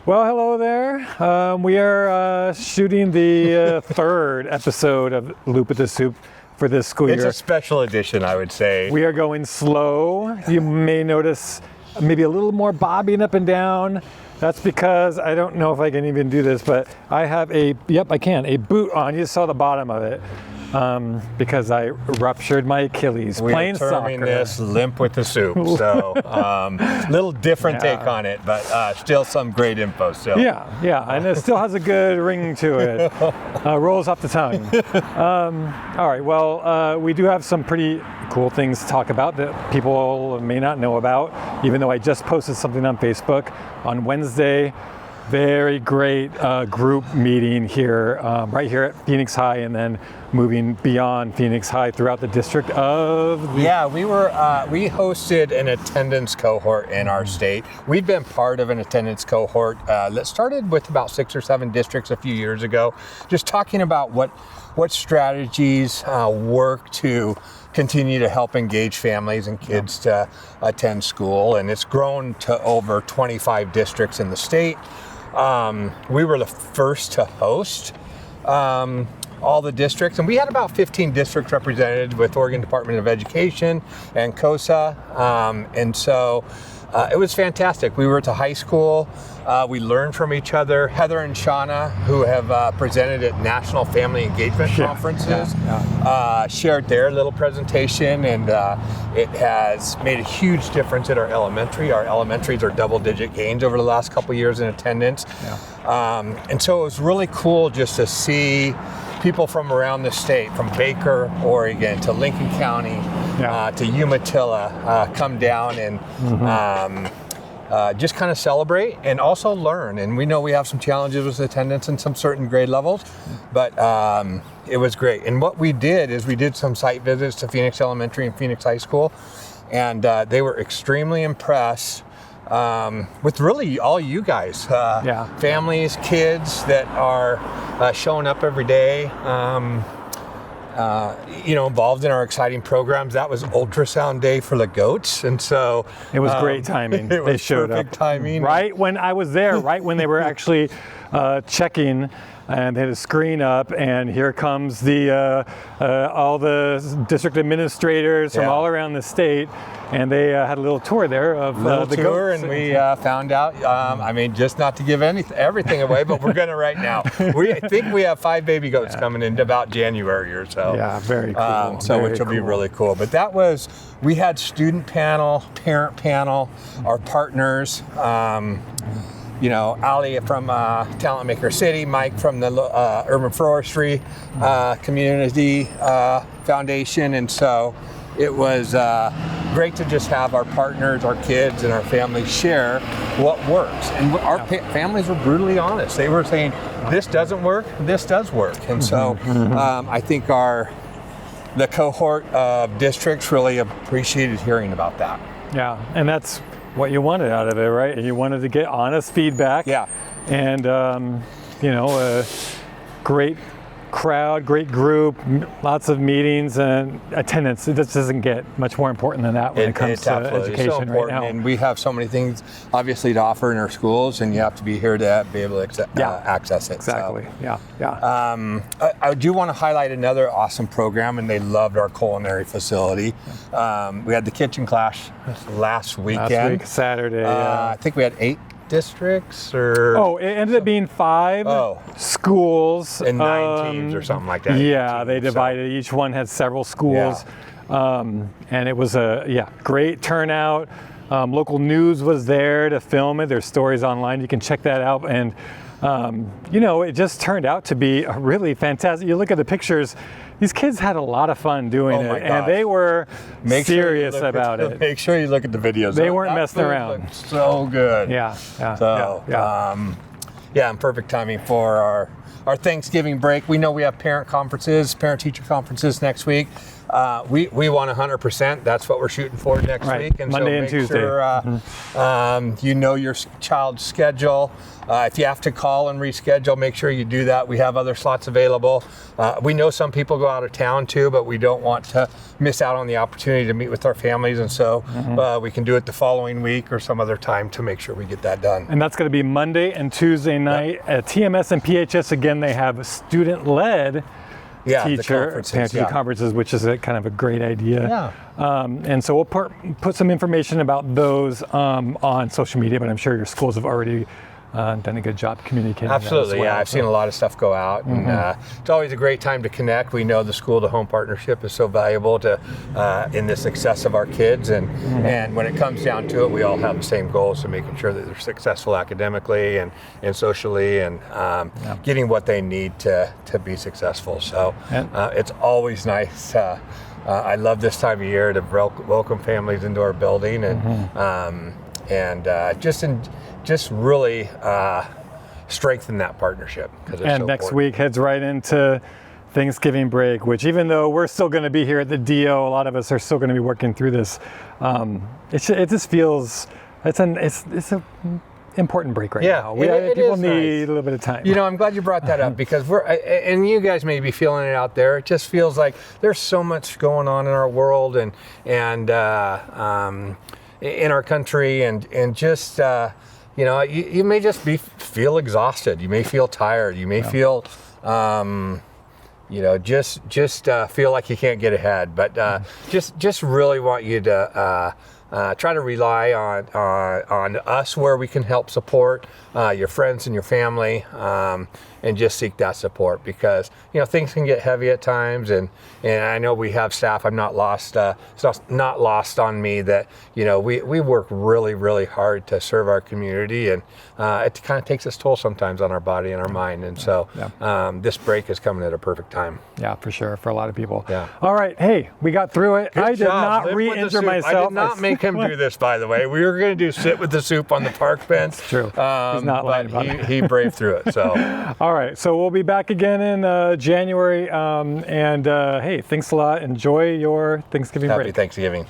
Well, hello there. We are shooting the third episode of Loop at the Soup for this school year. It's a special edition, I would say. We are going slow. You may notice maybe a little more bobbing up and down. That's because I don't know if I can even do this, but I have a boot on. You saw the bottom of it. Because I ruptured my Achilles playing soccer. We are terming this limp with the soup, so little different take on it, but still some great info. So yeah, and it still has a good ring to it. Rolls off the tongue. All right, well, we do have some pretty cool things to talk about that people may not know about, even though I just posted something on Facebook on Wednesday. Very great group meeting here, right here at Phoenix High, and then moving beyond Phoenix High throughout the district of... we hosted an attendance cohort in our state. We've been part of an attendance cohort that started with about 6 or 7 districts a few years ago, just talking about what strategies work to continue to help engage families and kids to attend school, and it's grown to over 25 districts in the state. We were the first to host all the districts, and we had about 15 districts represented with Oregon Department of Education and COSA, and so it was fantastic. We were at the high school. We learned from each other. Heather and Shauna, who have presented at national family engagement conferences, shared their little presentation, and it has made a huge difference at our elementary. Our elementaries are double-digit gains over the last couple of years in attendance. And so it was really cool just to see people from around the state, from Baker, Oregon, to Lincoln County, to Umatilla, come down and just kind of celebrate and also learn. And we know we have some challenges with attendance in some certain grade levels, but it was great. And what we did is we did some site visits to Phoenix Elementary and Phoenix High School, and they were extremely impressed with really all you guys, families, kids that are showing up every day, involved in our exciting programs. That was ultrasound day for the goats, and so it was great timing. They showed up timing right when I was there, right when they were actually checking, and they had a screen up, and here comes the all the district administrators from all around the state, and they had a little tour there of the goats. And we found out, just not to give everything away, but we're going to right now. I think we have 5 baby goats coming in about January or so. Yeah, very cool. Which will be really cool. But we had student panel, parent panel, our partners, Ali from Talent Maker City, Mike from the Urban Forestry Community Foundation, and so it was great to just have our partners, our kids, and our families share what works. And our families were brutally honest. They were saying, this doesn't work, this does work. And so I think the cohort of districts really appreciated hearing about that. Yeah, and that's what you wanted out of it, right? You wanted to get honest feedback. Yeah. And, a great crowd, great group, lots of meetings and attendance. It just doesn't get much more important than that when it comes to education right now. And we have so many things, obviously, to offer in our schools, and you have to be here to be able to access it. Exactly. So, I do want to highlight another awesome program, and they loved our culinary facility. We had the Kitchen Klash last weekend. Saturday. I think we had 8 districts, or it ended up being 5 schools and 9 teams or something like that. Yeah, they divided. Each one had several schools, and it was a great turnout. Local news was there to film it. There's stories online. You can check that out, and it just turned out to be a really fantastic. You look at the pictures. These kids had a lot of fun doing it, and they were serious about it. Make sure you look at the videos. They weren't messing around. So good. And perfect timing for our Thanksgiving break. We know we have parent-teacher conferences next week. we want 100%. That's what we're shooting for next Right. week. And Monday and Tuesday. Sure, you know your child's schedule. If you have to call and reschedule, make sure you do that. We have other slots available. We know some people go out of town too, but we don't want to miss out on the opportunity to meet with our families. And so we can do it the following week or some other time to make sure we get that done. And that's going to be Monday and Tuesday night at TMS and PHS. Again, they have student-led teacher parent-teacher conferences, which is a kind of a great idea. And so we'll put some information about those on social media, but I'm sure your schools have already done a good job communicating. Absolutely, that as well. I've seen a lot of stuff go out, and it's always a great time to connect. We know the school-to-home partnership is so valuable to in the success of our kids, and when it comes down to it, we all have the same goals of making sure that they're successful academically and socially, and getting what they need to be successful. So it's always nice. I love this time of year to welcome families into our building, and just really strengthen that partnership. And next week heads right into Thanksgiving break, which even though we're still going to be here at the DO, a lot of us are still going to be working through this. It just feels it's an important break right now. People need a little bit of time. You know, I'm glad you brought that up because and you guys may be feeling it out there. It just feels like there's so much going on in our world and in our country, and just you know, you may just feel exhausted. You may feel tired. You may feel, you know, just feel like you can't get ahead. But just really want you to try to rely on us where we can help support your friends and your family, and just seek that support, because you know things can get heavy at times, and I know we have staff. I'm not lost. It's not lost on me that you know we work really hard to serve our community, and it kind of takes its toll sometimes on our body and our mind. And so this break is coming at a perfect time. Yeah, for sure, for a lot of people. Yeah. All right, hey, we got through it. Good I did job. not re-injure myself. I did not make him do this, by the way. We were going to do sit with the soup on the park bench. It's true. He's not lying about it. He braved through it. So. All right, so we'll be back again in January. And hey, thanks a lot. Enjoy your Thanksgiving break. Happy Thanksgiving.